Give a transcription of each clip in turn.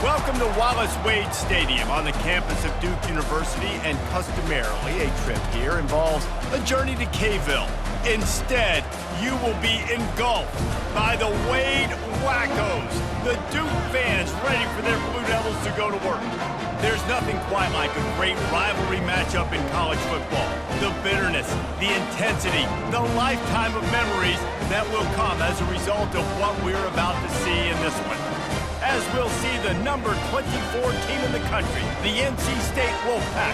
Welcome to Wallace Wade Stadium on the campus of Duke University, and customarily a trip here involves a journey to K-ville. Instead, you will be engulfed by the Wade Wackos, the Duke fans ready for their Blue Devils to go to work. There's nothing quite like a great rivalry matchup in college football. The bitterness, the intensity, the lifetime of memories that will come as a result of what we're about to see in this one. As we'll see the number 24 team in the country, the NC State Wolfpack,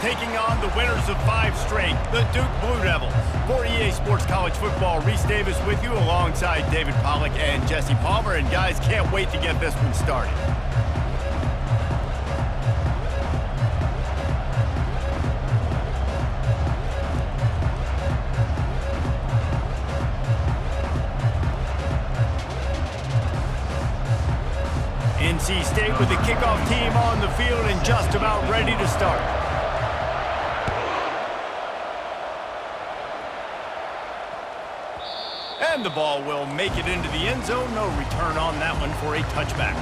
taking on the winners of 5 straight, the Duke Blue Devils. For EA Sports College Football, Reese Davis with you alongside David Pollack and Jesse Palmer. And guys, can't wait to get this one started. NC State with the kickoff team on the field and just about ready to start. And the ball will make it into the end zone. No return on that one for a touchback.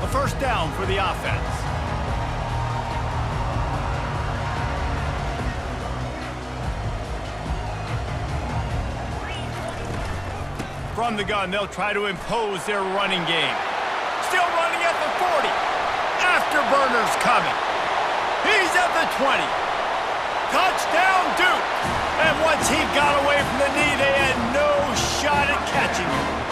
A first down for the offense. From the gun, they'll try to impose their running game. Still running at the 40. Afterburner's coming. He's at the 20. Touchdown, Duke. And once he got away from the knee, they had no shot at catching him.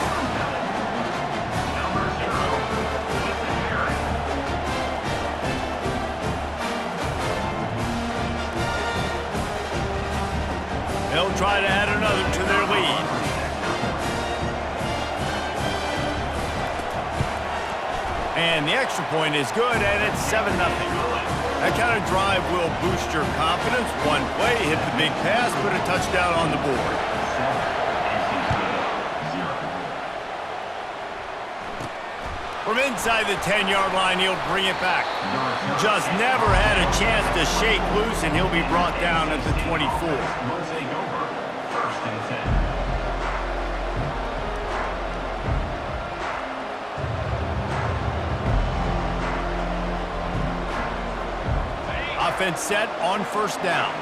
They'll try to add another to their lead. And the extra point is good, and it's 7-0. That kind of drive will boost your confidence. One play, hit the big pass, put a touchdown on the board. From inside the 10-yard line, he'll bring it back. Just never had a chance to shake loose, and he'll be brought down at the 24. Offense set on first down.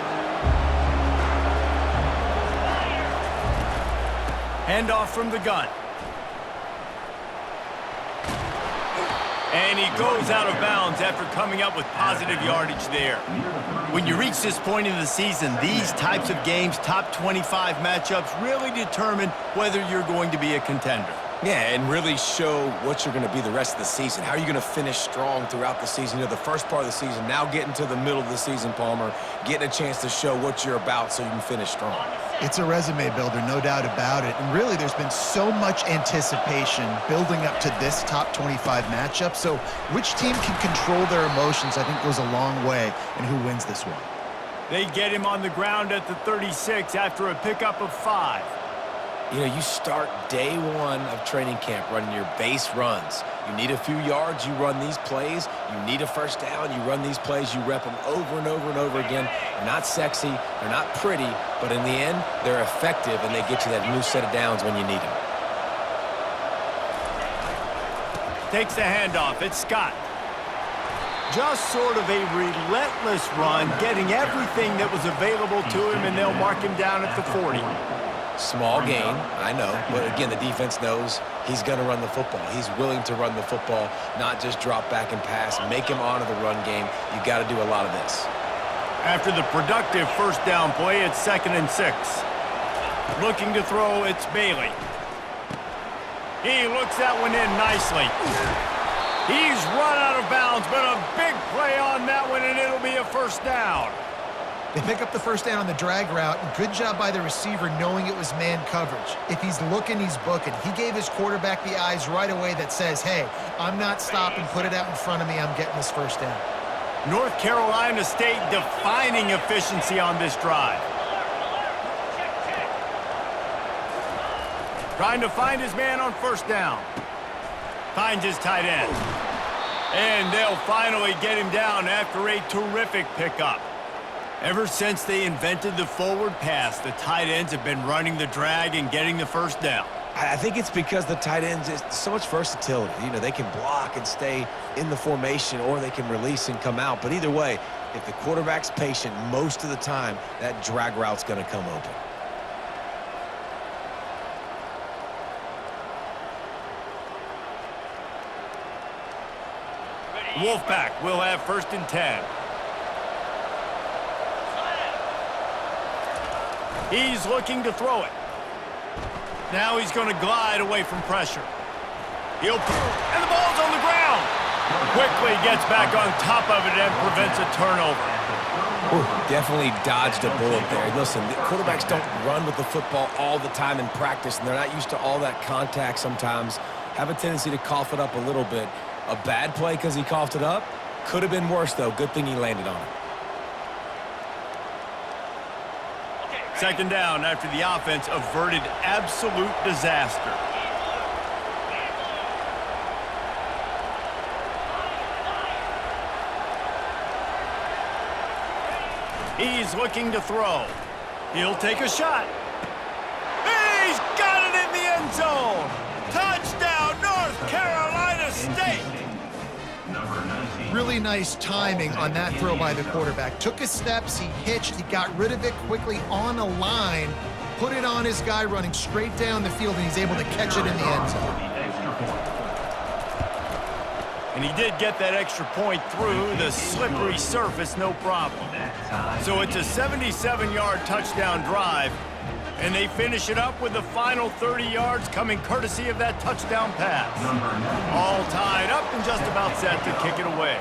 Handoff from the gun. And he goes out of bounds after coming up with positive yardage there. When you reach this point in the season, these types of games, top 25 matchups, really determine whether you're going to be a contender. Yeah, and really show what you're going to be the rest of the season. How are you going to finish strong throughout the season? You know, the first part of the season, now getting to the middle of the season, Palmer, getting a chance to show what you're about so you can finish strong. It's a resume builder, no doubt about it. And really, there's been so much anticipation building up to this top 25 matchup. So which team can control their emotions, I think, goes a long way in who wins this one. They get him on the ground at the 36 after a pickup of 5. You know, you start day one of training camp running your base runs. You need a few yards, you run these plays. You need a first down, you run these plays. You rep them over and over and over again. They're not sexy, they're not pretty, but in the end, they're effective, and they get you that new set of downs when you need them. Takes the handoff. It's Scott. Just sort of a relentless run, getting everything that was available to him, and they'll mark him down at the 40. Small gain, I know, but again, the defense knows he's going to run the football. He's willing to run the football, not just drop back and pass, make him honor the run game. You got to do a lot of this. After the productive first down play, it's 2nd and 6. Looking to throw, it's Bailey. He looks that one in nicely. He's run out of bounds, but a big play on that one, and it'll be a first down. They pick up the first down on the drag route. Good job by the receiver knowing it was man coverage. If he's looking, he's booking. He gave his quarterback the eyes right away that says, hey, I'm not stopping, put it out in front of me, I'm getting this first down. North Carolina State defining efficiency on this drive. Trying to find his man on first down. Finds his tight end. And they'll finally get him down after a terrific pickup. Ever since they invented the forward pass, the tight ends have been running the drag and getting the first down. I think it's because the tight ends is so much versatility. You know, they can block and stay in the formation, or they can release and come out. But either way, if the quarterback's patient most of the time, that drag route's going to come open. Wolfpack will have 1st and 10. He's looking to throw it. Now he's going to glide away from pressure. And the ball's on the ground. Quickly gets back on top of it and prevents a turnover. Ooh, definitely dodged a bullet there. Listen, the quarterbacks don't run with the football all the time in practice, and they're not used to all that contact sometimes. Have a tendency to cough it up a little bit. A bad play because he coughed it up. Could have been worse, though. Good thing he landed on it. 2nd down after the offense averted absolute disaster. He's looking to throw. He'll take a shot. He's got it in the end zone. Touchdown, North Carolina State. Really nice timing on that throw by the quarterback. Took his steps, he hitched, he got rid of it quickly on a line, put it on his guy running straight down the field, and he's able to catch it in the end zone. And he did get that extra point through the slippery surface, no problem. So it's a 77-yard touchdown drive, and they finish it up with the final 30 yards coming courtesy of that touchdown pass. All tied up and just about set to kick it away.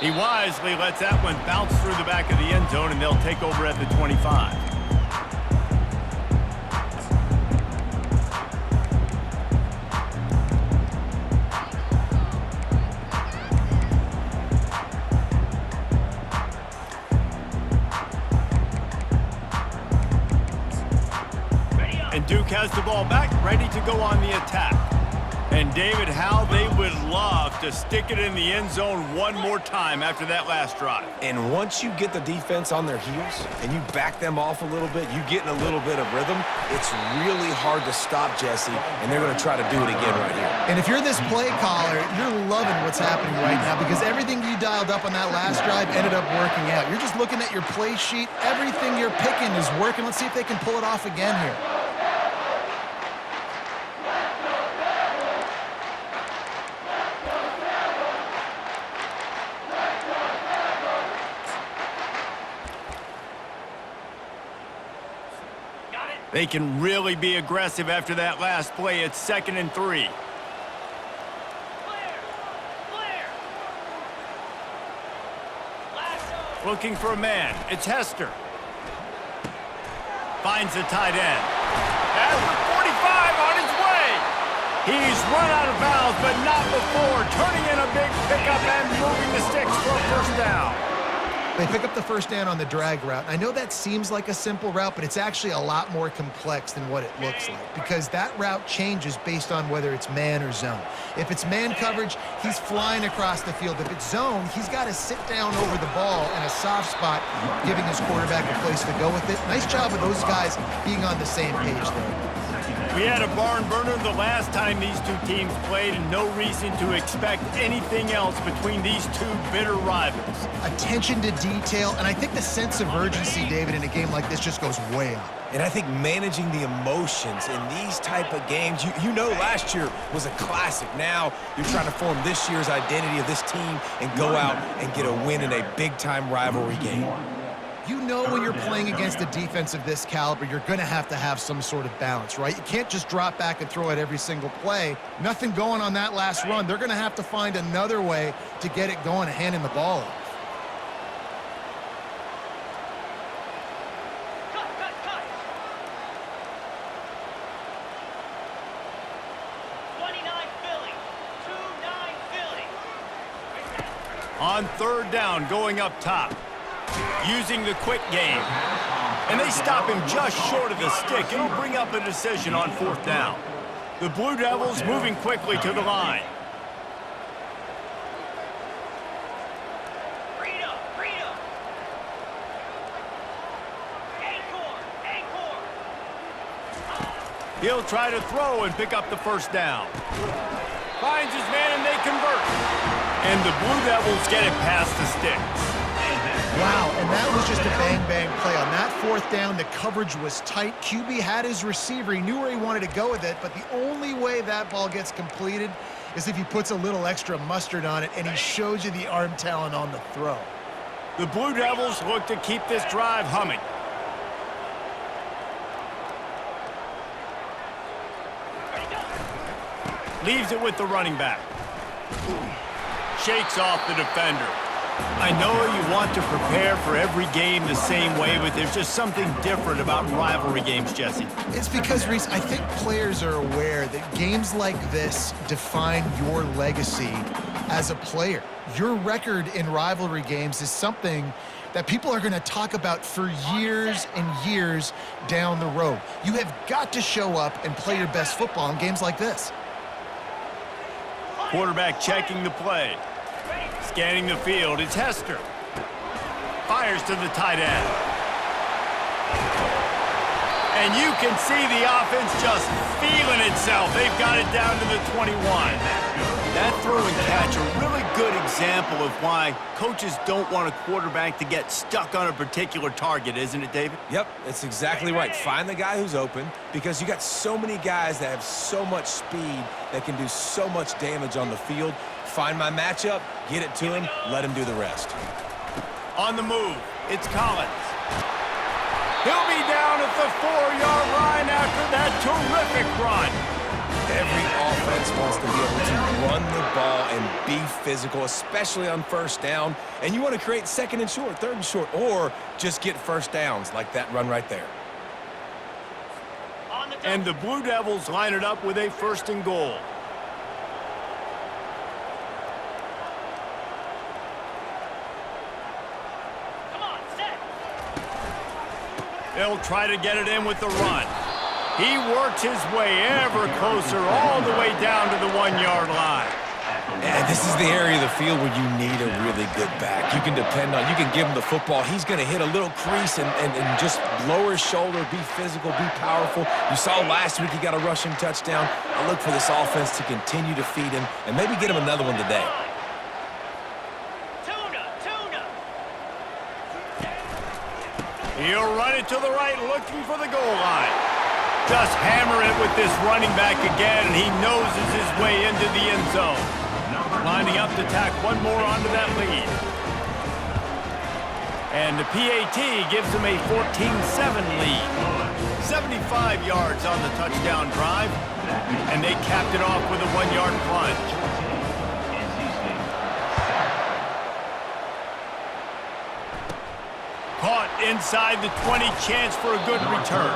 He wisely lets that one bounce through the back of the end zone, and they'll take over at the 25. Duke has the ball back, ready to go on the attack. And David, how they would love to stick it in the end zone one more time after that last drive. And once you get the defense on their heels and you back them off a little bit, you get in a little bit of rhythm, it's really hard to stop Jesse, and they're going to try to do it again right here. And if you're this play caller, you're loving what's happening right now because everything you dialed up on that last drive ended up working out. You're just looking at your play sheet. Everything you're picking is working. Let's see if they can pull it off again here. They can really be aggressive after that last play. It's 2nd and 3. Looking for a man. It's Hester. Finds the tight end. At the 45 on his way. He's run out of bounds, but not before. Turning in a big pickup and moving the sticks for a 1st down. They pick up the 1st down on the drag route. I know that seems like a simple route, but it's actually a lot more complex than what it looks like because that route changes based on whether it's man or zone. If it's man coverage, he's flying across the field. If it's zone, he's got to sit down over the ball in a soft spot, giving his quarterback a place to go with it. Nice job of those guys being on the same page there. We had a barn burner the last time these two teams played, and no reason to expect anything else between these two bitter rivals. Attention to detail, and I think the sense of urgency, David, in a game like this just goes way up. And I think managing the emotions in these type of games, you know last year was a classic. Now you're trying to form this year's identity of this team and go out and get a win in a big-time rivalry game. You know when you're playing against a defense of this caliber, you're going to have some sort of balance, right? You can't just drop back and throw it every single play. Nothing going on that last run. They're going to have to find another way to get it going and handing the ball off. On 3rd down, going up top. using the quick game. And they stop him just short of the stick. It'll bring up a decision on 4th down. The Blue Devils moving quickly to the line. He'll try to throw and pick up the 1st down. Finds his man and they convert. And the Blue Devils get it past the sticks. Wow, and that was just a bang-bang play. On that 4th down, the coverage was tight. QB had his receiver. He knew where he wanted to go with it, but the only way that ball gets completed is if he puts a little extra mustard on it, and he shows you the arm talent on the throw. The Blue Devils look to keep this drive humming. Leaves it with the running back. Shakes off the defender. I know you want to prepare for every game the same way, but there's just something different about rivalry games, Jesse. It's because, Reese, I think players are aware that games like this define your legacy as a player. Your record in rivalry games is something that people are going to talk about for years and years down the road. You have got to show up and play your best football in games like this. Quarterback checking the play. Scanning the field, it's Hester. Fires to the tight end. And you can see the offense just feeling itself. They've got it down to the 21. That throw and catch, a really good example of why coaches don't want a quarterback to get stuck on a particular target, isn't it, David? Yep, that's exactly right. Find the guy who's open, because you got so many guys that have so much speed that can do so much damage on the field. Find my matchup, get it to him, let him do the rest. On the move, it's Collins. He'll be down at the 4-yard line after that terrific run. Every offense wants to be able to run the ball and be physical, especially on 1st down. And you want to create 2nd and short, 3rd and short, or just get 1st downs like that run right there. And the Blue Devils line it up with a 1st and goal. They'll try to get it in with the run. He works his way ever closer all the way down to the 1-yard line. And this is the area of the field where you need a really good back. You can depend on, you can give him the football. He's going to hit a little crease and just lower his shoulder, be physical, be powerful. You saw last week he got a rushing touchdown. I look for this offense to continue to feed him and maybe get him another one today. He'll run it to the right, looking for the goal line. Just hammer it with this running back again, and he noses his way into the end zone. Lining up to tack one more onto that lead. And the PAT gives him a 14-7 lead. 75 yards on the touchdown drive, and they capped it off with a 1-yard plunge. Caught inside the 20, chance for a good return.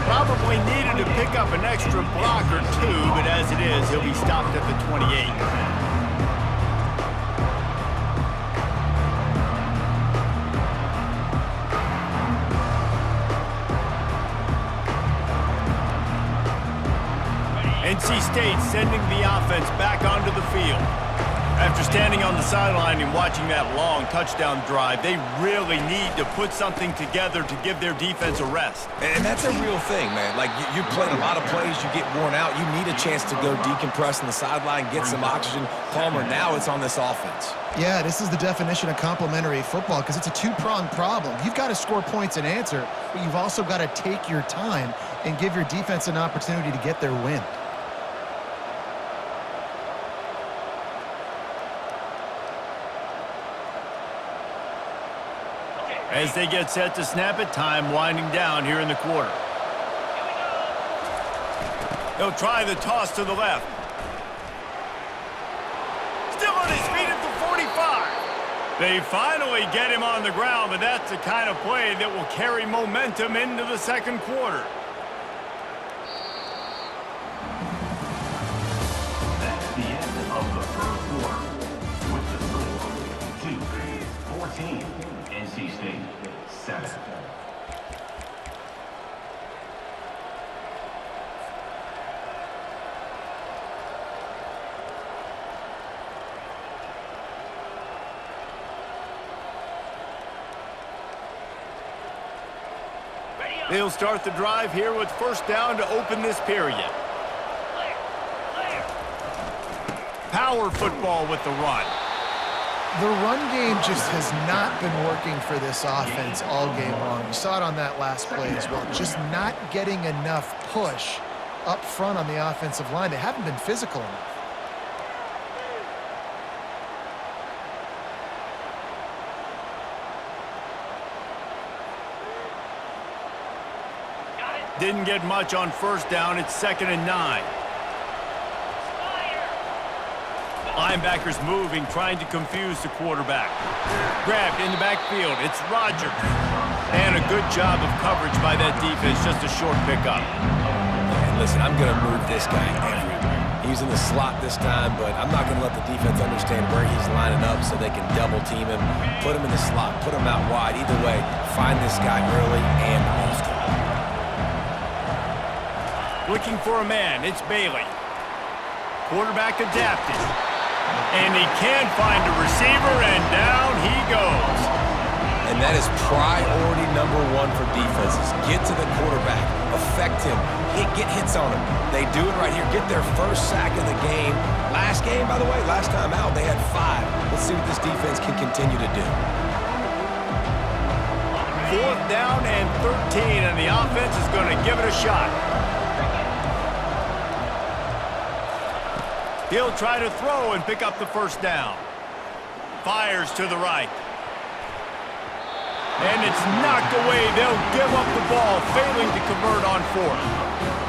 Probably needed to pick up an extra block or two, but as it is, he'll be stopped at the 28. NC State sending the offense back onto the field. After standing on the sideline and watching that long touchdown drive, they really need to put something together to give their defense a rest. And that's a real thing, man. Like, you played a lot of plays, you get worn out, you need a chance to go decompress on the sideline, get some oxygen. Palmer, now it's on this offense. Yeah, this is the definition of complementary football because it's a two-pronged problem. You've got to score points and answer, but you've also got to take your time and give your defense an opportunity to get their win. As they get set to snap it, time winding down here in the quarter. They'll try the toss to the left. Still on his feet at the 45. They finally get him on the ground, but that's the kind of play that will carry momentum into the second quarter. That's the end of the first quarter. With the score 2-14, NC State. averaging 7. They'll start the drive here with first down to open this period. Power football with the run. The run game just has not been working for this offense all game long. We saw it on that last play as well. Just not getting enough push up front on the offensive line. They haven't been physical enough. Didn't get much on first down. It's 2nd and 9. Linebackers moving, trying to confuse the quarterback. Grabbed in the backfield. It's Rodgers. And a good job of coverage by that defense. Just a short pickup. And listen, I'm going to move this guy everywhere. He's in the slot this time, but I'm not going to let the defense understand where he's lining up so they can double team him. Put him in the slot. Put him out wide. Either way, find this guy early and often. Looking for a man. It's Bailey. Quarterback adapted. And he can't find a receiver, and down he goes. And that is priority number 1 for defenses. Get to the quarterback. Affect him. Get hits on him. They do it right here. Get their first sack of the game. Last game, by the way, last time out, they had 5. Let's see what this defense can continue to do. 4th down and 13, and the offense is going to give it a shot. He'll try to throw and pick up the first down. Fires to the right. And it's knocked away. They'll give up the ball, failing to convert on 4th.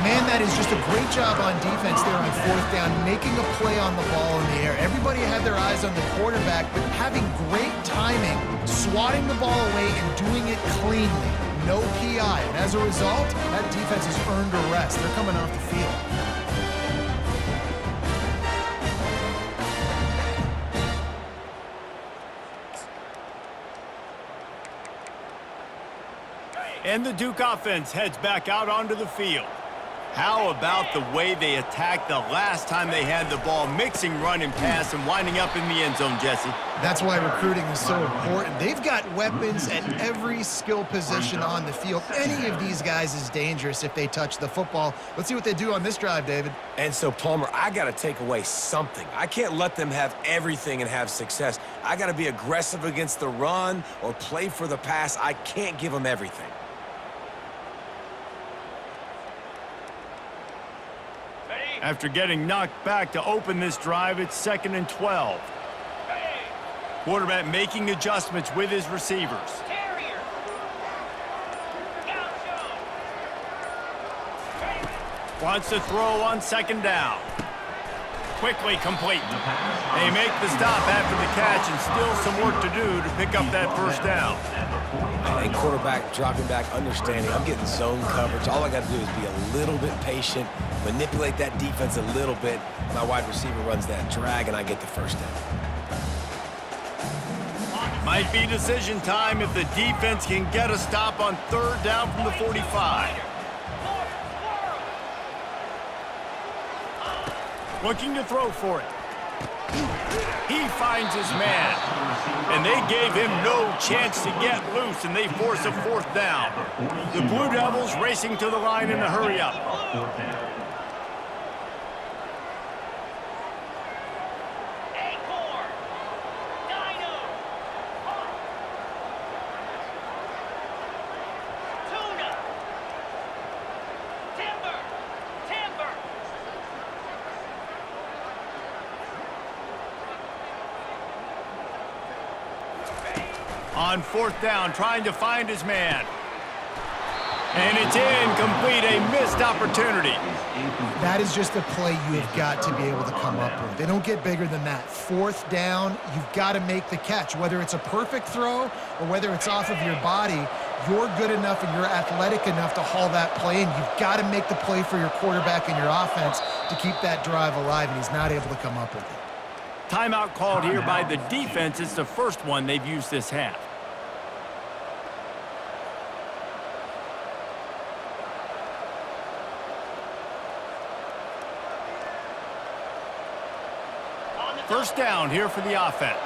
Man, that is just a great job on defense there on 4th down, making a play on the ball in the air. Everybody had their eyes on the quarterback, but having great timing, swatting the ball away and doing it cleanly. No PI. And as a result, that defense has earned a rest. They're coming off the field. And the Duke offense heads back out onto the field. How about the way they attacked the last time they had the ball, mixing run and pass and winding up in the end zone, Jesse? That's why recruiting is so important. They've got weapons at every skill position on the field. Any of these guys is dangerous if they touch the football. Let's see what they do on this drive, David. And so, Palmer, I got to take away something. I can't let them have everything and have success. I got to be aggressive against the run or play for the pass. I can't give them everything. After getting knocked back to open this drive, it's 2nd and 12. Quarterback making adjustments with his receivers. Wants to throw on 2nd down. Quickly complete. They make the stop after the catch, and still some work to do to pick up that first down. And quarterback dropping back, understanding I'm getting zone coverage. All I got to do is be a little bit patient, manipulate that defense a little bit. My wide receiver runs that drag, and I get the first down. Might be decision time if the defense can get a stop on 3rd down from the 45. Looking to throw for it. He finds his man. And they gave him no chance to get loose, and they force a 4th down. The Blue Devils racing to the line in a hurry up. On 4th down, trying to find his man. And it's incomplete, a missed opportunity. That is just a play you have got to be able to come up with. They don't get bigger than that. 4th down, you've got to make the catch. Whether it's a perfect throw or whether it's off of your body, you're good enough and you're athletic enough to haul that play in. You've got to make the play for your quarterback and your offense to keep that drive alive, and he's not able to come up with it. Timeout called here by the defense. It's the first one they've used this half. First down here for the offense.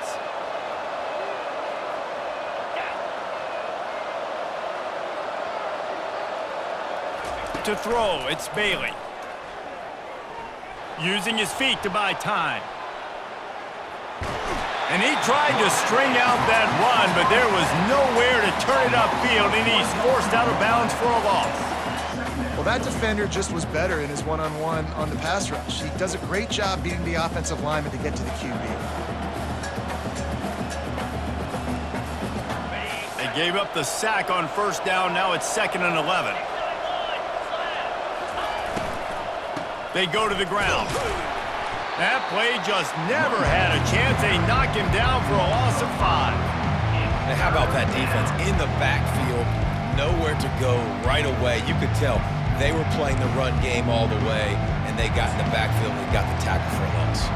To throw, it's Bailey. Using his feet to buy time. And he tried to string out that run, but there was nowhere to turn it upfield, and he's forced out of bounds for a loss. Well, that defender just was better in his one-on-one on the pass rush. He does a great job beating the offensive lineman to get to the QB. They gave up the sack on first down. Now it's 2nd and 11. They go to the ground. That play just never had a chance. They knock him down for a loss of 5. And how about that defense in the backfield? Nowhere to go right away. You could tell they were playing the run game all the way, and they got in the backfield and got the tackle for a loss.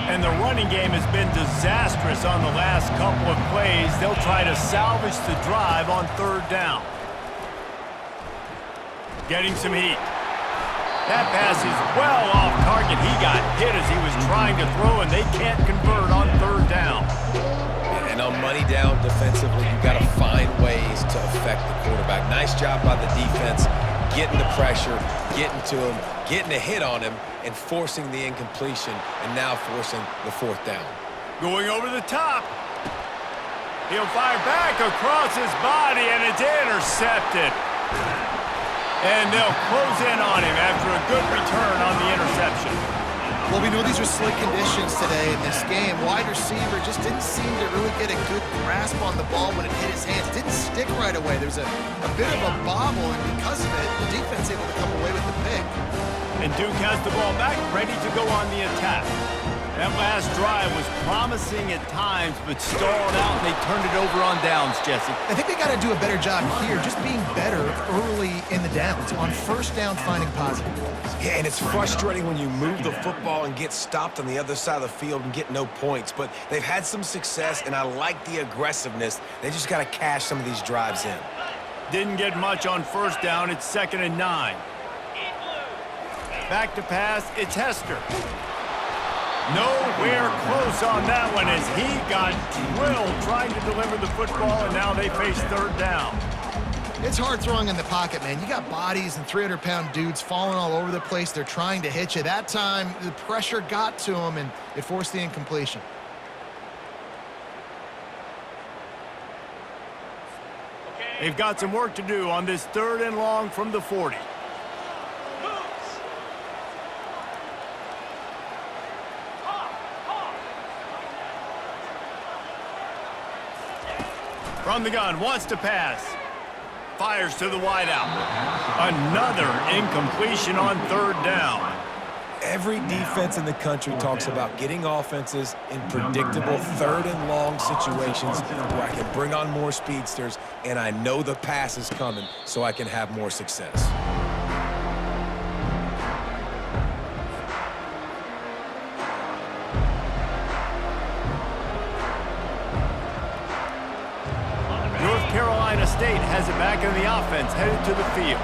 And the running game has been disastrous on the last couple of plays. They'll try to salvage the drive on 3rd down. Getting some heat. That pass is well off target. He got hit as he was trying to throw, and they can't convert on 3rd down. And on money down defensively, you've got to find ways to affect the quarterback. Nice job by the defense, getting the pressure, getting to him, getting a hit on him, and forcing the incompletion, and now forcing the 4th down. Going over the top. He'll fire back across his body, and it's intercepted. And they'll close in on him after a good return on the interception. Well, we know these are slick conditions today in this game. Wide receiver just didn't seem to really get a good grasp on the ball when it hit his hands. Didn't stick right away. There's a bit of a bobble, and because of it, the defense able to come away with the pick. And Duke has the ball back, ready to go on the attack. That last drive was promising at times, but stalled out, and they turned it over on downs, Jesse. I think they got to do a better job here, just being better early in the downs. On first down, finding positive plays. Yeah, and it's frustrating when you move the football and get stopped on the other side of the field and get no points. But they've had some success, and I like the aggressiveness. They just got to cash some of these drives in. Didn't get much on first down. It's 2nd and 9. Back to pass. It's Hester. Nowhere close on that one as he got drilled trying to deliver the football, and now they face 3rd down. It's hard throwing in the pocket, man. You got bodies and 300-pound dudes falling all over the place. They're trying to hit you. That time, the pressure got to him, and it forced the incompletion. They've got some work to do on this 3rd and long from the 40. From the gun, wants to pass. Fires to the wideout. Another incompletion on 3rd down. Every defense in the country talks about getting offenses in predictable 3rd and long situations where I can bring on more speedsters, and I know the pass is coming so I can have more success. Carolina State has it back in the offense, headed to the field.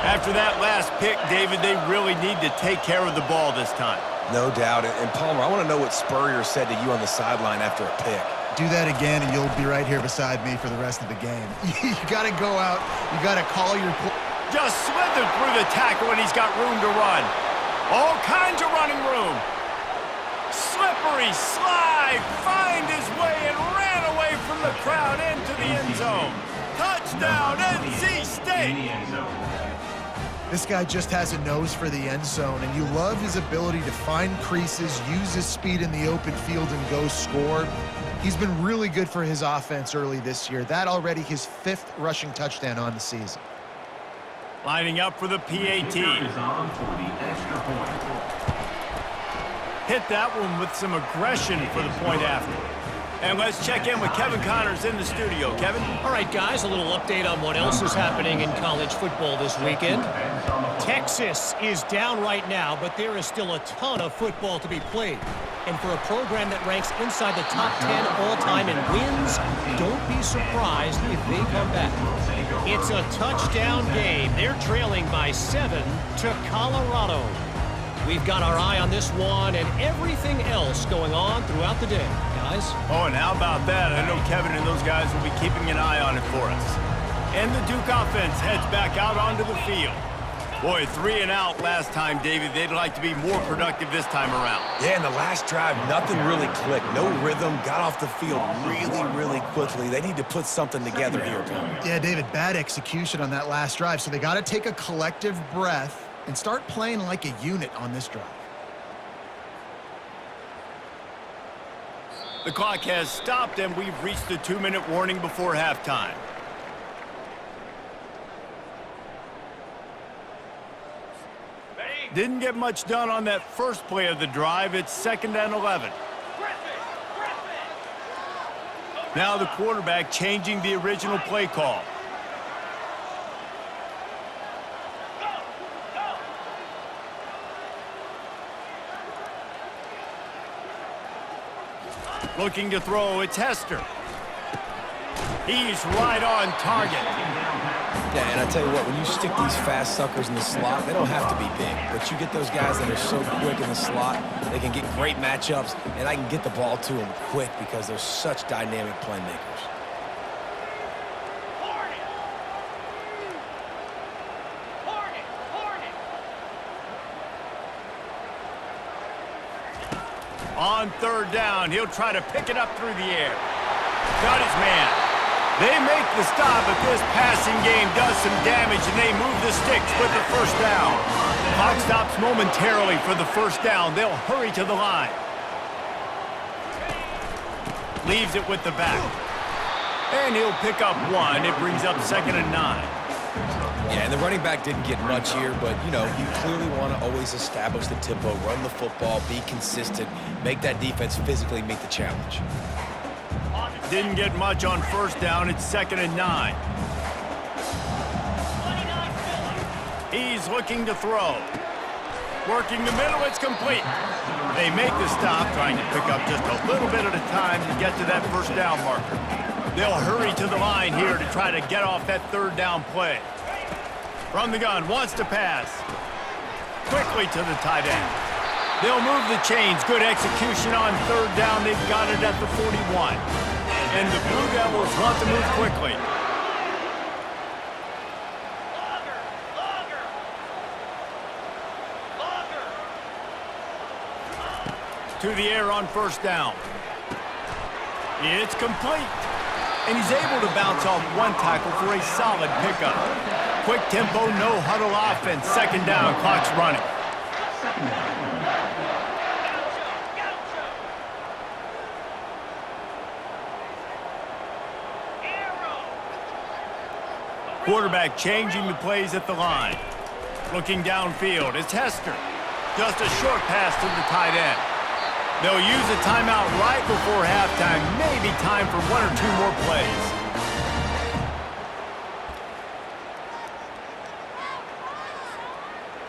After that last pick, David, they really need to take care of the ball this time. No doubt. And Palmer, I want to know what Spurrier said to you on the sideline after a pick. Do that again, and you'll be right here beside me for the rest of the game. You got to go out. You got to call your play. Just slithered through the tackle, and he's got room to run. All kinds of running room. Slippery slide, find his way, and ran away from the crowd into the end zone. Touchdown, NC State! This guy just has a nose for the end zone, and you love his ability to find creases, use his speed in the open field, and go score. He's been really good for his offense early this year. That already his 5th rushing touchdown on the season. Lining up for the PAT. Hit that one with some aggression for the point after. And let's check in with Kevin Connors in the studio. Kevin? All right, guys, a little update on what else is happening in college football this weekend. Texas is down right now, but there is still a ton of football to be played. And for a program that ranks inside the top 10 all-time in wins, don't be surprised if they come back. It's a touchdown game. They're trailing by 7 to Colorado. We've got our eye on this one and everything else going on throughout the day, guys. Oh, and how about that? I know Kevin and those guys will be keeping an eye on it for us. And the Duke offense heads back out onto the field. Boy, 3 and out last time, David. They'd like to be more productive this time around. Yeah, in the last drive, nothing really clicked. No rhythm, got off the field really quickly. They need to put something together here, Tom. Yeah, David, bad execution on that last drive, so they got to take a collective breath and start playing like a unit on this drive. The clock has stopped, and we've reached the 2-minute warning before halftime. Didn't get much done on that first play of the drive. It's 2nd and 11. Now the quarterback changing the original play call. Looking to throw, it's Hester. He's right on target. Yeah, and I tell you what, when you stick these fast suckers in the slot, they don't have to be big. But you get those guys that are so quick in the slot, they can get great matchups, and I can get the ball to them quick because they're such dynamic playmakers. On 3rd down, he'll try to pick it up through the air. Got his man. They make the stop, but this passing game does some damage, and they move the sticks with the 1st down. Clock stops momentarily for the 1st down. They'll hurry to the line. Leaves it with the back. And he'll pick up 1. It brings up 2nd and 9. Yeah, and the running back didn't get much here, but, you know, you clearly want to always establish the tempo, run the football, be consistent, make that defense physically meet the challenge. Didn't get much on 1st down. It's 2nd and 9. He's looking to throw. Working the middle, it's complete. They make the stop, trying to pick up just a little bit at a time to get to that 1st down marker. They'll hurry to the line here to try to get off that 3rd down play. From the gun, wants to pass. Quickly to the tight end. They'll move the chains. Good execution on 3rd down. They've got it at the 41. And the Blue Devils want to move quickly. To the air on 1st down. It's complete. And he's able to bounce off 1 tackle for a solid pickup. Quick tempo, no huddle offense. 2nd down, clock's running. Quarterback changing the plays at the line. Looking downfield, it's Hester. Just a short pass to the tight end. They'll use a timeout right before halftime. Maybe time for 1 or 2 more plays.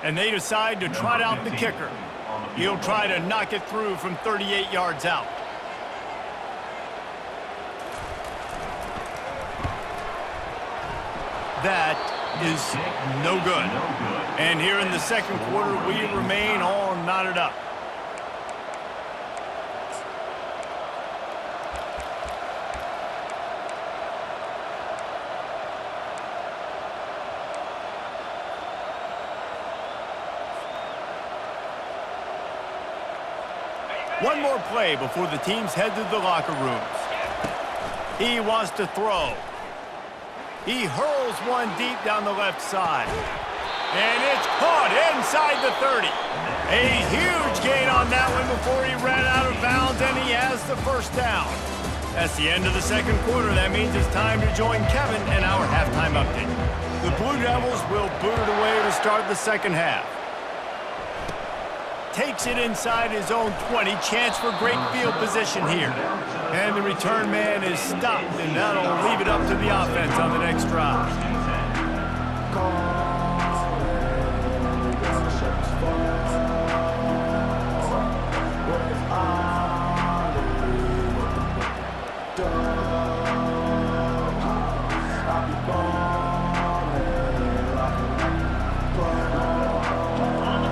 And they decide to trot out the kicker. He'll try to knock it through from 38 yards out. That is no good. And here in the 2nd quarter, we remain all knotted up. One more play before the teams head to the locker rooms. He wants to throw. He hurls one deep down the left side. And it's caught inside the 30. A huge gain on that one before he ran out of bounds, and he has the 1st down. That's the end of the 2nd quarter. That means it's time to join Kevin in our halftime update. The Blue Devils will boot it away to start the 2nd half. Takes it inside his own 20. Chance for great field position here. And the return man is stopped, and that'll leave it up to the offense on the next drive.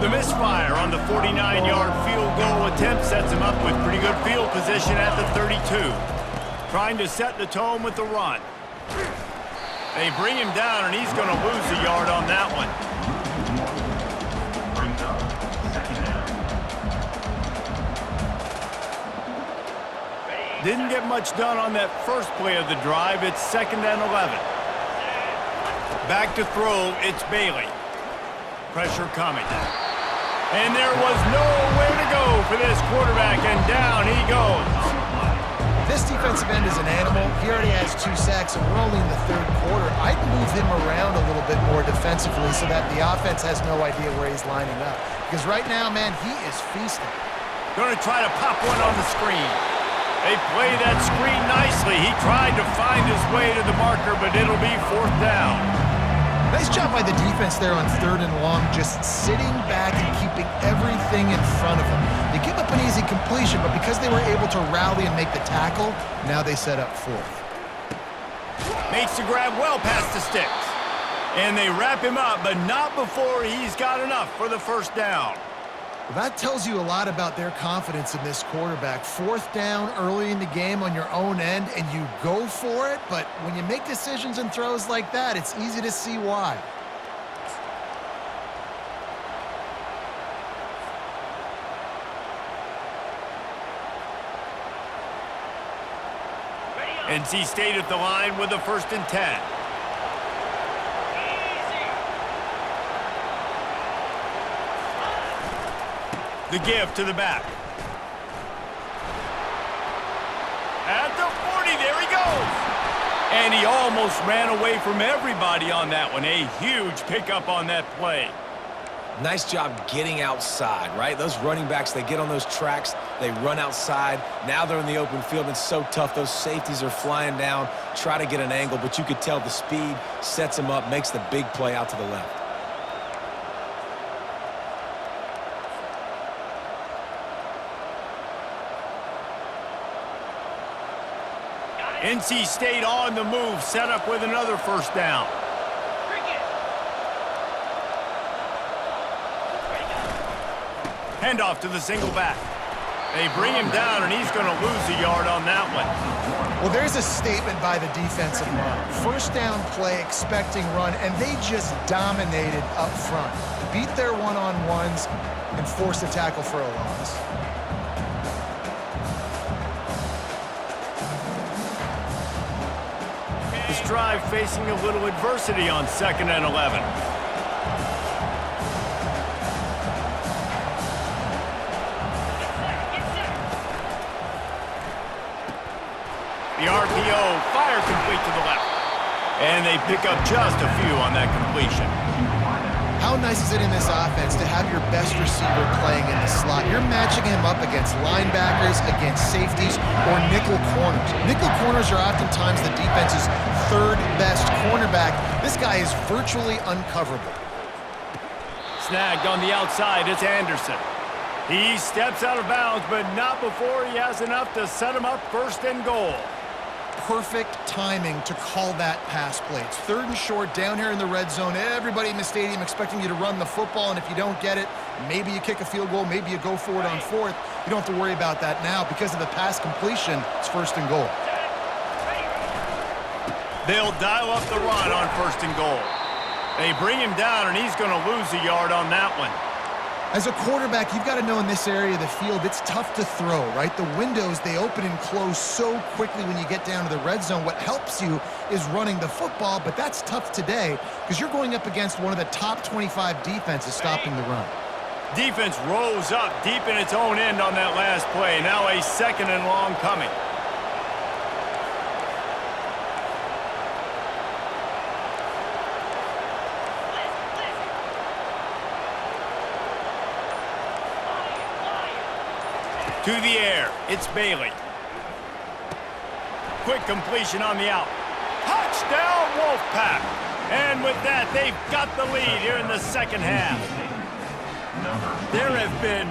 The misfire on the 49-yard field goal attempt sets him up with pretty good field position at the 32. Trying to set the tone with the run. They bring him down, and he's going to lose a yard on that one. Didn't get much done on that first play of the drive. It's 2nd and 11. Back to throw, it's Bailey. Pressure coming. And there was nowhere to go for this quarterback, and down he goes. This defensive end is an animal. He already has 2 sacks, and we're only in the 3rd quarter. I'd move him around a little bit more defensively so that the offense has no idea where he's lining up. Because right now, man, he is feasting. Going to try to pop one on the screen. They play that screen nicely. He tried to find his way to the marker, but it'll be 4th down. Nice job by the defense there on 3rd and long, just sitting back and keeping everything in front of them. They give up an easy completion, but because they were able to rally and make the tackle, now they set up 4th. Makes the grab well past the sticks. And they wrap him up, but not before he's got enough for the 1st down. Well, that tells you a lot about their confidence in this quarterback. 4th down early in the game on your own end, and you go for it, but when you make decisions and throws like that, it's easy to see why. NC State at the line with a 1st and 10. The give to the back. At the 40, there he goes. And he almost ran away from everybody on that one. A huge pickup on that play. Nice job getting outside, right? Those running backs, they get on those tracks, they run outside. Now they're in the open field. It's so tough. Those safeties are flying down, try to get an angle, but you could tell the speed sets him up, makes the big play out to the left. NC State on the move, set up with another 1st down. Handoff to the single back. They bring him down, and he's going to lose a yard on that one. Well, there's a statement by the defensive line. 1st down play, expecting run, and they just dominated up front. Beat their one-on-ones and forced a tackle for a loss. This drive facing a little adversity on 2nd and 11. The RPO, fire complete to the left. And they pick up just a few on that completion. How nice is it in this offense to have your best receiver playing in the slot? You're matching him up against linebackers, against safeties, or nickel corners. Nickel corners are oftentimes the defense's 3rd best cornerback. This guy is virtually uncoverable. Snagged on the outside, it's Anderson. He steps out of bounds, but not before he has enough to set him up 1st and goal. Perfect timing to call that pass play. It's 3rd and short down here in the red zone. Everybody in the stadium expecting you to run the football, and if you don't get it, maybe you kick a field goal, maybe you go for it on 4th. You don't have to worry about that now. Because of the pass completion, it's 1st and goal. They'll dial up the run on 1st and goal. They bring him down, and he's going to lose a yard on that one. As a quarterback, you've got to know in this area of the field, it's tough to throw, right? The windows, they open and close so quickly when you get down to the red zone. What helps you is running the football, but that's tough today because you're going up against one of the top 25 defenses stopping the run. Defense rose up deep in its own end on that last play. Now a 2nd and long coming. To the air, it's Bailey. Quick completion on the out. Touchdown, Wolfpack. And with that, they've got the lead here in the second half. There have been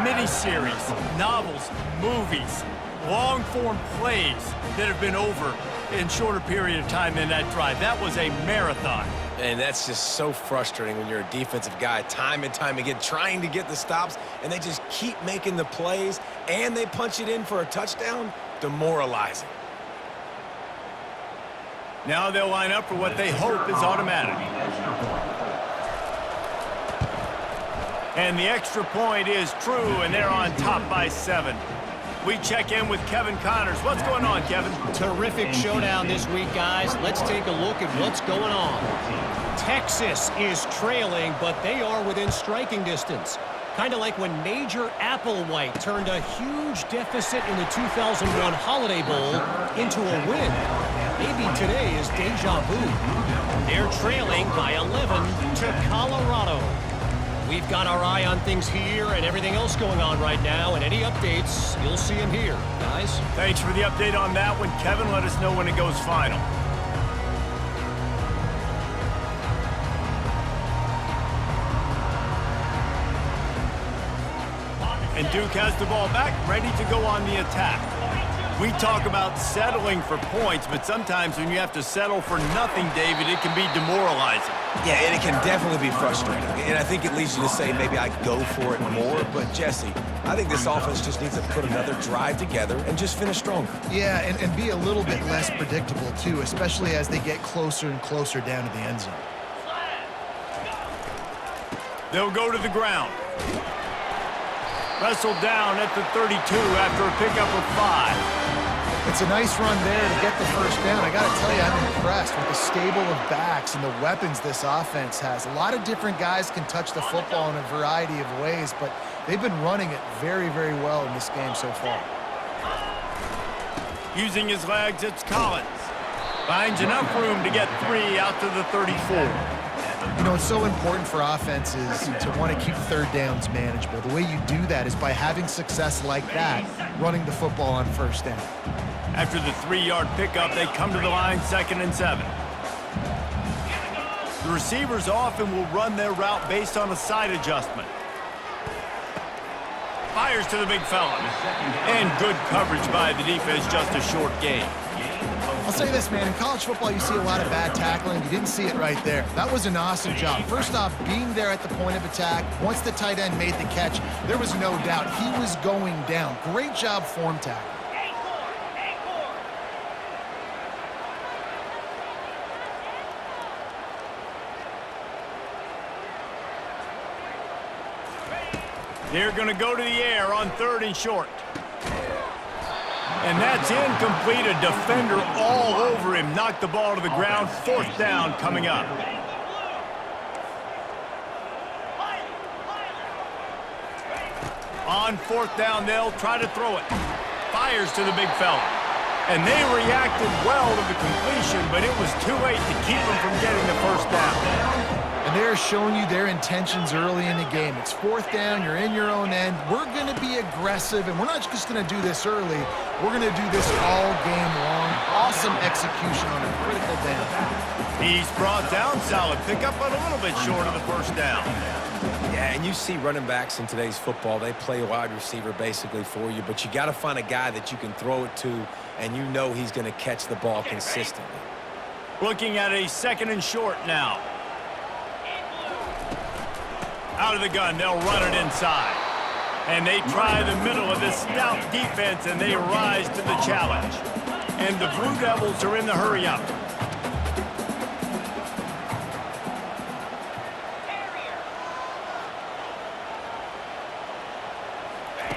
miniseries, novels, movies, long-form plays that have been over in shorter period of time in that drive. That was a marathon. And that's just so frustrating when you're a defensive guy, time and time again, trying to get the stops, and they just keep making the plays, and they punch it in for a touchdown. Demoralizing. Now they'll line up for what they hope is automatic. And the extra point is true, and they're on top by 7. We check in with Kevin Connors. What's going on, Kevin? Terrific showdown this week, guys. Let's take a look at what's going on. Texas is trailing, but they are within striking distance. Kind of like when Major Applewhite turned a huge deficit in the 2001 Holiday Bowl into a win. Maybe today is deja vu. They're trailing by 11 to Colorado. We've got our eye on things here and everything else going on right now, and any updates, you'll see them here, guys. Thanks for the update on that one, Kevin. Let us know when it goes final. And Duke has the ball back, ready to go on the attack. We talk about settling for points, but sometimes when you have to settle for nothing, David, it can be demoralizing. Yeah, and it can definitely be frustrating. And I think it leads you to say maybe I go for it more. But, Jesse, I think this offense just needs to put another drive together and just finish stronger. Yeah, and be a little bit less predictable, too, especially as they get closer and closer down to the end zone. They'll go to the ground. Wrestled down at the 32 after a pickup of 5. It's a nice run there to get the first down. I got to tell you, I'm impressed with the stable of backs and the weapons this offense has. A lot of different guys can touch the football in a variety of ways, but they've been running it very, very well in this game so far. Using his legs, it's Collins. Finds enough room to get 3 out to the 34. You know, it's so important for offenses to want to keep third downs manageable. The way you do that is by having success like that, running the football on first down. After the 3-yard pickup, they come to the line, 2nd and 7. The receivers often will run their route based on a side adjustment. Fires to the big fella. And good coverage by the defense, just a short gain. I'll say this, man, in college football you see a lot of bad tackling. You didn't see it right there. That was an awesome job. First off, being there at the point of attack. Once the tight end made the catch, there was no doubt he was going down. Great job form tackle. They're going to go to the air on 3rd and short. And that's incomplete. A defender all over him. Knocked the ball to the ground. 4th down coming up. On 4th down, they'll try to throw it. Fires to the big fella. And they reacted well to the completion, but it was too late to keep them from getting the first down. And they're showing you their intentions early in the game. It's 4th down, you're in your own end. We're going to be aggressive, and we're not just going to do this early. We're going to do this all game long. Awesome execution on a critical down. He's brought down, solid pickup, but a little bit short of the first down. Yeah, and you see running backs in today's football, they play wide receiver basically for you, but you got to find a guy that you can throw it to, and you know he's going to catch the ball consistently. Looking at a 2nd and short now. Out of the gun, they'll run it inside. And they try the middle of this stout defense, and they rise to the challenge. And the Blue Devils are in the hurry-up.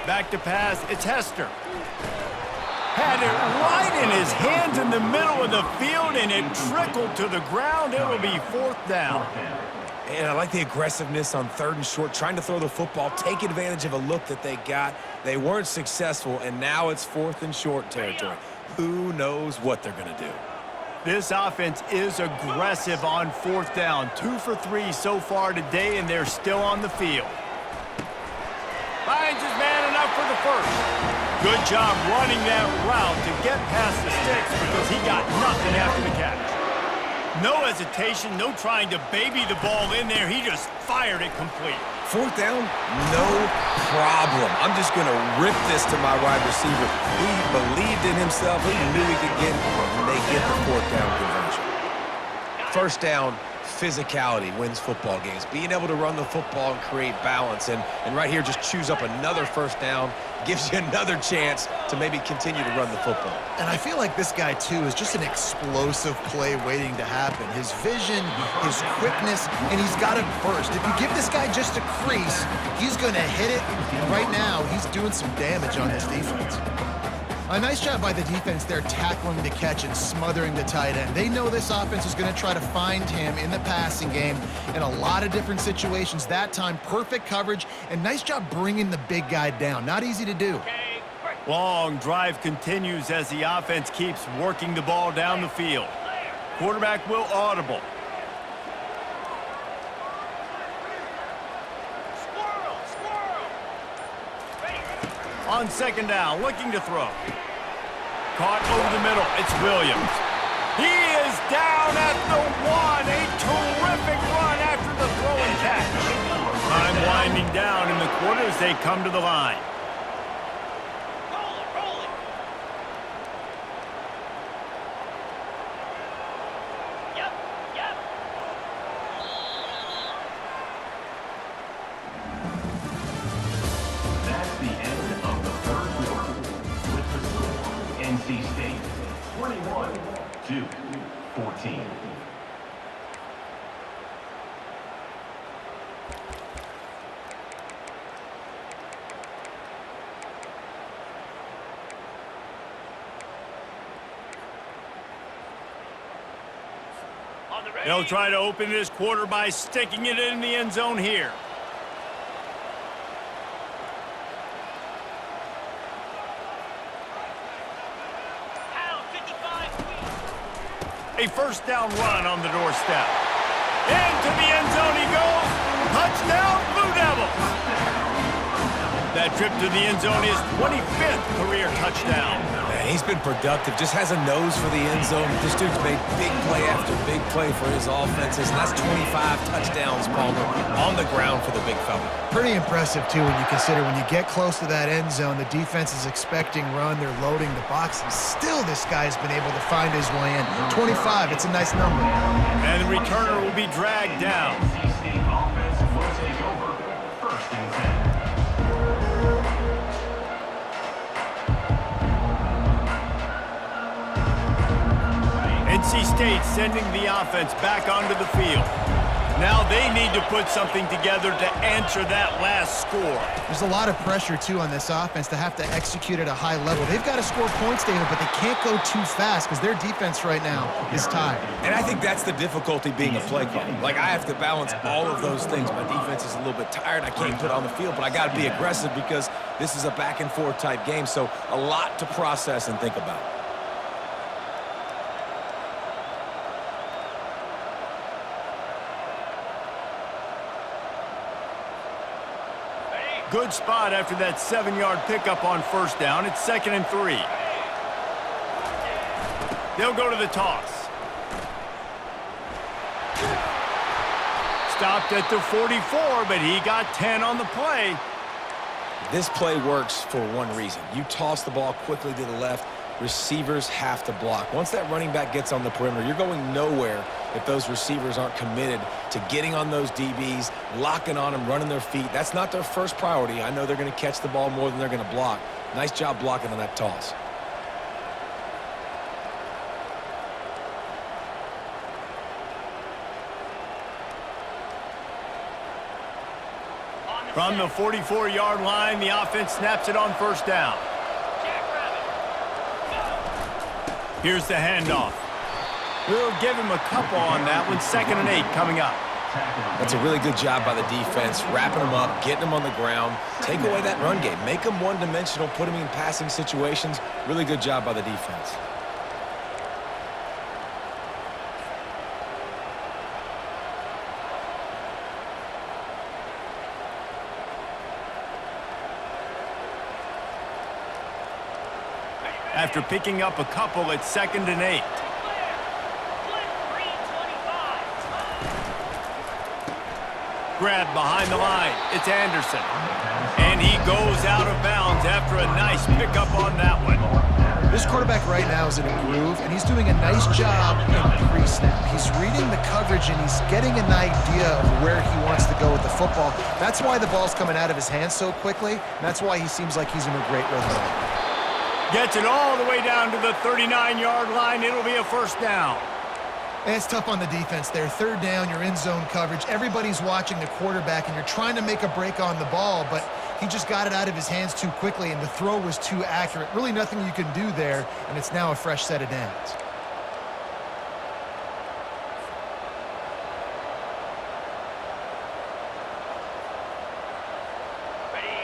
Back to pass, it's Hester. Had it right in his hands in the middle of the field, and it trickled to the ground. It'll be 4th down. And I like the aggressiveness on 3rd and short, trying to throw the football, take advantage of a look that they got. They weren't successful, and now it's 4th and short territory. Who knows what they're going to do? This offense is aggressive on 4th down. 2 for 3 so far today, and they're still on the field. Finds his man enough for the first. Good job running that route to get past the sticks because he got nothing after the catch. No hesitation, no trying to baby the ball in there. He just fired it complete. Fourth down, no problem. I'm just going to rip this to my wide receiver. He believed in himself. He knew he could get it, and they get the fourth down conversion. First down, physicality wins football games. Being able to run the football and create balance. And right here, just choose up another first down, gives you another chance to maybe continue to run the football. And I feel like this guy, too, is just an explosive play waiting to happen. His vision, his quickness, and he's got a burst. If you give this guy just a crease, he's going to hit it. And right now, he's doing some damage on this defense. A nice job by the defense there tackling the catch and smothering the tight end. They know this offense is going to try to find him in the passing game in a lot of different situations. That time, perfect coverage, and nice job bringing the big guy down. Not easy to do. Long drive continues as the offense keeps working the ball down the field. Quarterback will audible. On second down, looking to throw. Caught over the middle. It's Williams. He is down at the 1. A terrific run after the throw and catch. Time winding down in the quarter as they come to the line. That's the end of the third quarter with the score NC State 21-14. They'll try to open this quarter by sticking it in the end zone here. A first down run on the doorstep. Into the end zone he goes. Touchdown, Blue Devils. That trip to the end zone is 25th career touchdown. Man, he's been productive, just has a nose for the end zone. This dude's made big play after big play for his offenses, and that's 25 touchdowns, Palmer, on the ground for the big fella. Pretty impressive, too, when you consider when you get close to that end zone, the defense is expecting run, they're loading the box, and still this guy's been able to find his way in. 25, it's a nice number. And the returner will be dragged down. NC State offense will take over first and 10. NC State sending the offense back onto the field. Now they need to put something together to answer that last score. There's a lot of pressure, too, on this offense to have to execute at a high level. They've got to score points, David, but they can't go too fast because their defense right now is tired. And I think that's the difficulty being a play caller. Like, I have to balance all of those things. My defense is a little bit tired. I can't put on the field, but I got to be aggressive because this is a back-and-forth type game, so a lot to process and think about. Good spot after that 7-yard pickup on first down. It's 2nd and 3. They'll go to the toss. Stopped at the 44, but he got 10 on the play. This play works for one reason. You toss the ball quickly to the left, receivers have to block. Once that running back gets on the perimeter, you're going nowhere if those receivers aren't committed to getting on those DBs, locking on them, running their feet. That's not their first priority. I know they're going to catch the ball more than they're going to block. Nice job blocking on that toss. From the 44-yard line, the offense snaps it on first down. Here's the handoff. We'll give him a couple on that one. 2nd and 8 coming up. That's a really good job by the defense, wrapping them up, getting them on the ground. Take away that run game. Make them one-dimensional, put them in passing situations. Really good job by the defense. after picking up a couple at 2nd and 8. Grab behind the line. It's Anderson. And he goes out of bounds after a nice pickup on that one. This quarterback right now is in a groove, and he's doing a nice job in pre-snap. He's reading the coverage, and he's getting an idea of where he wants to go with the football. That's why the ball's coming out of his hands so quickly, and that's why he seems like he's in a great rhythm. Gets it all the way down to the 39-yard line. It'll be a first down. And it's tough on the defense there. 3rd down, you're in zone coverage. Everybody's watching the quarterback, and you're trying to make a break on the ball, but he just got it out of his hands too quickly, and the throw was too accurate. Really nothing you can do there, and it's now a fresh set of downs.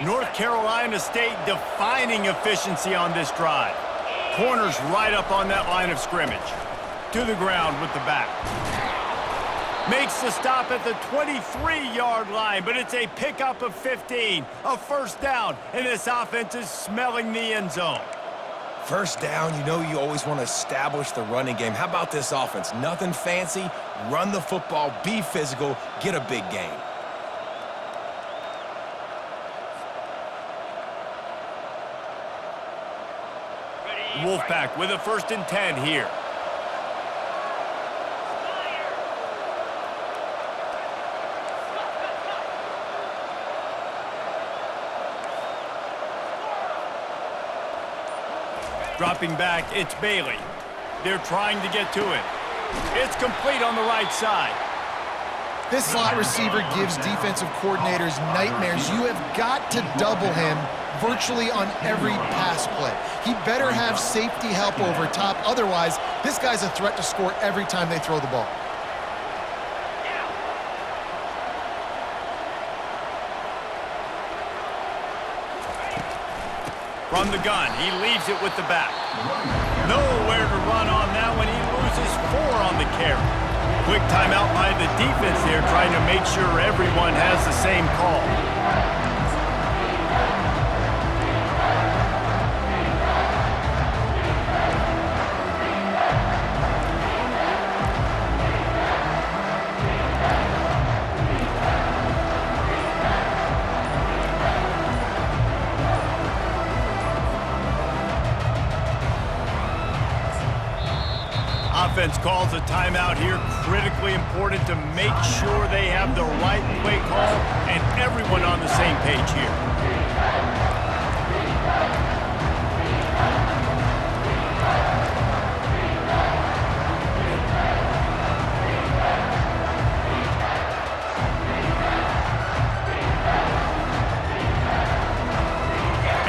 North Carolina State defining efficiency on this drive. Corners right up on that line of scrimmage. To the ground with the back. Makes the stop at the 23-yard line, but it's a pickup of 15. A first down, and this offense is smelling the end zone. First down, you know you always want to establish the running game. How about this offense? Nothing fancy. Run the football, be physical, get a big gain. Wolfpack with a 1st and 10 here. Dropping back, it's Bailey. They're trying to get to it. It's complete on the right side. This slot receiver gives defensive coordinators nightmares. You have got to double him virtually on every pass play. He better have safety help over top. Otherwise, this guy's a threat to score every time they throw the ball. From the gun, he leaves it with the back. Nowhere to run on that one. He loses 4 on the carry. Quick timeout by the defense there, trying to make sure everyone has the same call. Offense calls a timeout here. Critically important to make sure they have the right play call and everyone on the same page here.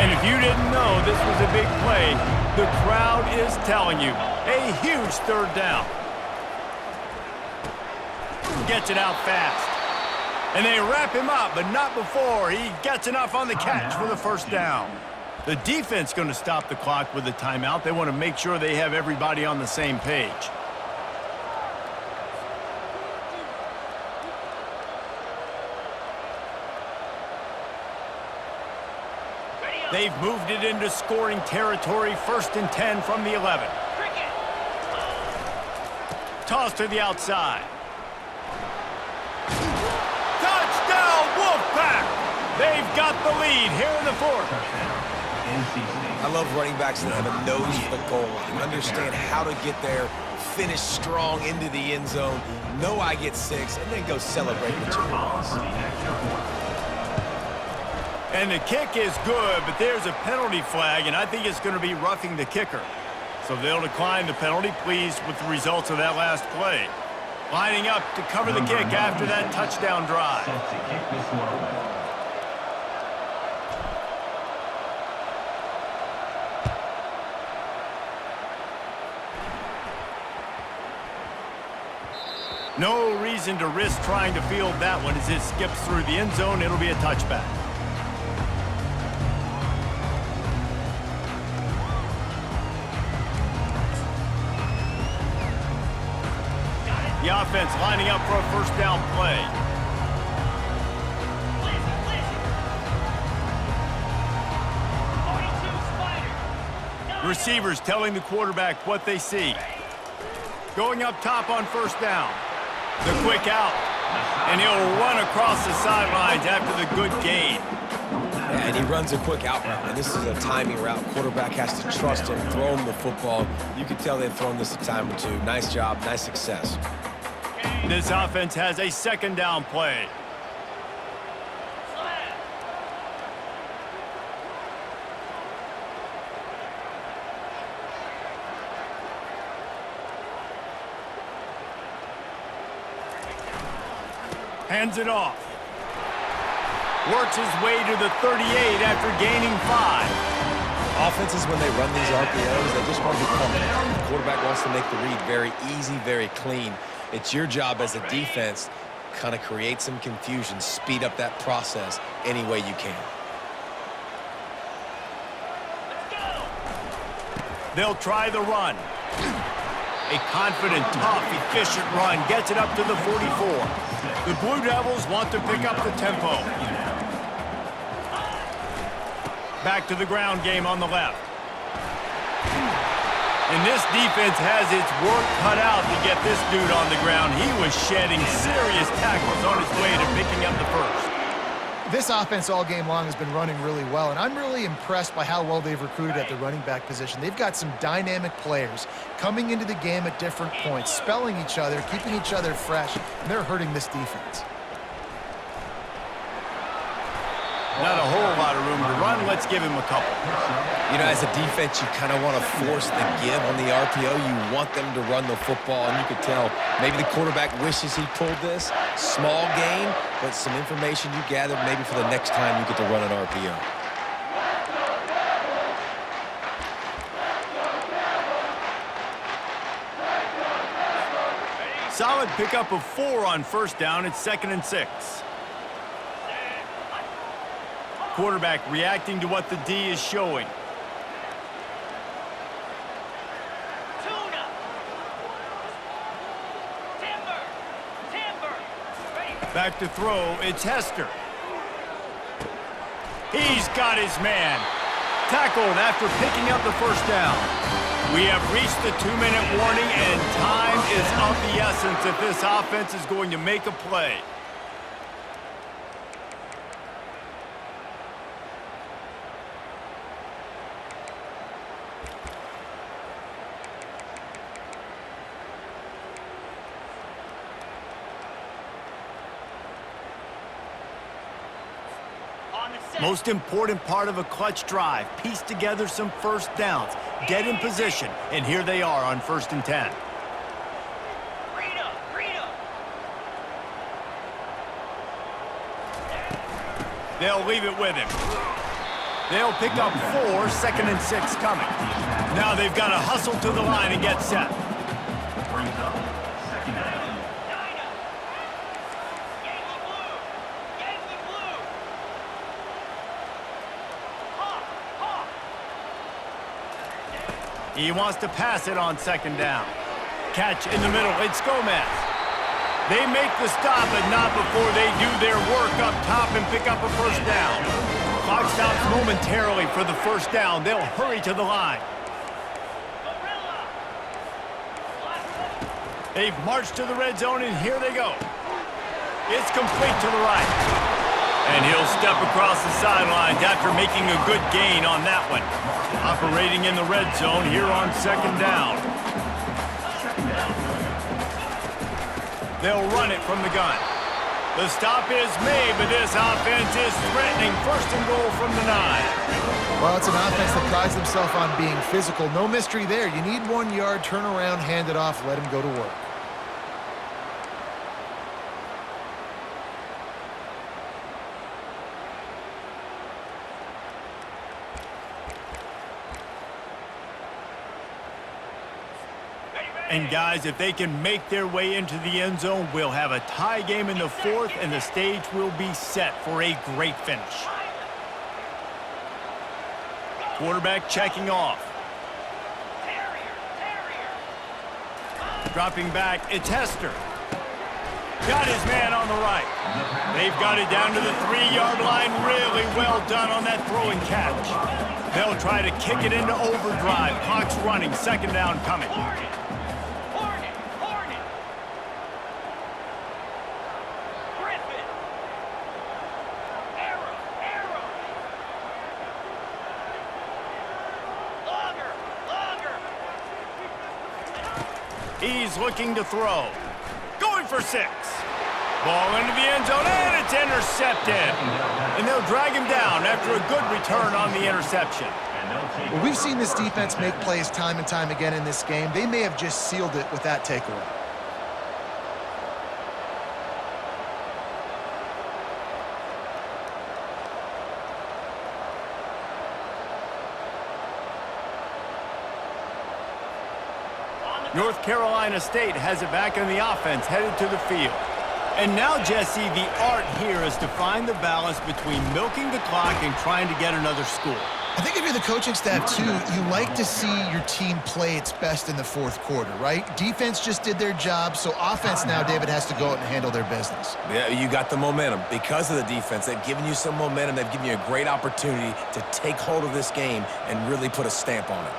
And if you didn't know this was a big play, the crowd is telling you. A huge 3rd down. Gets it out fast. And they wrap him up, but not before he gets enough on the catch for the first down. The defense going to stop the clock with a timeout. They want to make sure they have everybody on the same page. They've moved it into scoring territory. 1st and 10 from the 11. Toss to the outside. Touchdown, Wolfpack! They've got the lead here in the 4th. I love running backs that have a nose for the goal line. Understand how to get there, finish strong into the end zone, know I get 6, and then go celebrate with your boys. And the kick is good, but there's a penalty flag, and I think it's going to be roughing the kicker. So they'll decline the penalty, pleased with the results of that last play. Lining up to cover the kick after that touchdown drive. No reason to risk trying to field that one as it skips through the end zone. It'll be a touchback. The offense lining up for a first down play. Receivers telling the quarterback what they see. Going up top on first down. The quick out. And he'll run across the sidelines after the good gain. Yeah, and he runs a quick out route, and this is a timing route. Quarterback has to trust him, throw him the football. You can tell they've thrown this a time or two. Nice job, nice success. This offense has a second down play. Hands it off. Works his way to the 38 after gaining 5. Offenses, when they run these RPOs, they just want to be comfortable. The quarterback wants to make the read very easy, very clean. It's your job as a defense, kind of create some confusion, speed up that process any way you can. They'll try the run. A confident, tough, efficient run gets it up to the 44. The Blue Devils want to pick up the tempo. Back to the ground game on the left. And this defense has its work cut out to get this dude on the ground. He was shedding serious tackles on his way to picking up the first. This offense all game long has been running really well, and I'm really impressed by how well they've recruited at the running back position. They've got some dynamic players coming into the game at different points, spelling each other, keeping each other fresh, and they're hurting this defense. Not a whole lot of room to run. Let's give him a couple. You know, as a defense, you kind of want to force the give on the RPO. You want them to run the football, and you could tell maybe the quarterback wishes he pulled this. Small gain, but some information you gathered maybe for the next time you get to run an RPO. Solid pickup of 4 on first down. It's 2nd and 6. Quarterback reacting to what the D is showing. Back to throw, it's Hester. He's got his man. Tackled after picking up the first down. We have reached the 2-minute warning, and time is of the essence if this offense is going to make a play. Most important part of a clutch drive, piece together some first downs, get in position, and here they are on 1st and 10. They'll leave it with him. They'll pick up 4, 2nd and 6 coming. Now they've got to hustle to the line and get set. Brings up second down. He wants to pass it on 2nd down. Catch in the middle, it's Gomez. They make the stop, but not before they do their work up top and pick up a first down. Clock stops momentarily for the first down. They'll hurry to the line. They've marched to the red zone, and here they go. It's complete to the right. And he'll step across the sidelines after making a good gain on that one. Operating in the red zone here on 2nd down. They'll run it from the gun. The stop is made, but this offense is threatening 1st and goal from the 9. Well, it's an offense that prides themselves on being physical. No mystery there. You need 1 yard, turn around, hand it off, let him go to work. And guys, if they can make their way into the end zone, we'll have a tie game in the 4th, and the stage will be set for a great finish. Quarterback checking off. Dropping back, it's Hester. Got his man on the right. They've got it down to the 3-yard line. Really well done on that throw and catch. They'll try to kick it into overdrive. Clock's running, second down coming. Hornet! Griffin! Arrow! Longer! He's looking to throw. Going for 6. Ball into the end zone, and it's intercepted. And they'll drag him down after a good return on the interception. Well, we've seen this defense make plays time and time again in this game. They may have just sealed it with that takeaway. North Carolina State has it back in the offense, headed to the field. And now, Jesse, the art here is to find the balance between milking the clock and trying to get another score. I think if you're the coaching staff, too, you like to see your team play its best in the fourth quarter, right? Defense just did their job, so offense now, David, has to go out and handle their business. Yeah, you got the momentum. Because of the defense, they've given you some momentum. They've given you a great opportunity to take hold of this game and really put a stamp on it.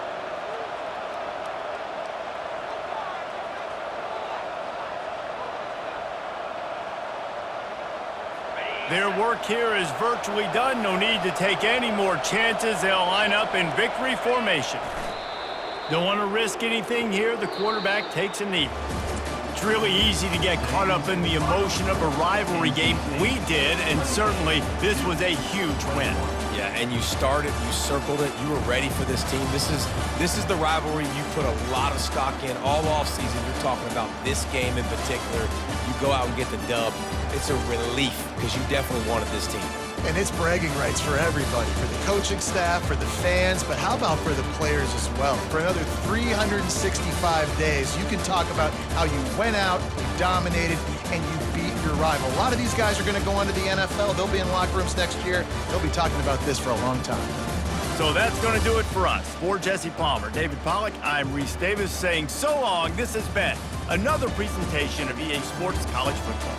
Their work here is virtually done. No need to take any more chances. They'll line up in victory formation. Don't want to risk anything here. The quarterback takes a knee. It's really easy to get caught up in the emotion of a rivalry game. We did, and certainly this was a huge win. Yeah, and you started, you circled it, you were ready for this team. This is the rivalry you put a lot of stock in all offseason. You're talking about this game in particular. You go out and get the dub. It's a relief because you definitely wanted this team. And it's bragging rights for everybody, for the coaching staff, for the fans, but how about for the players as well? For another 365 days, you can talk about how you went out, you dominated, and you beat your rival. A lot of these guys are going to go on to the NFL. They'll be in locker rooms next year. They'll be talking about this for a long time. So that's going to do it for us. For Jesse Palmer, David Pollack, I'm Reese Davis saying so long. This has been another presentation of EA Sports College Football.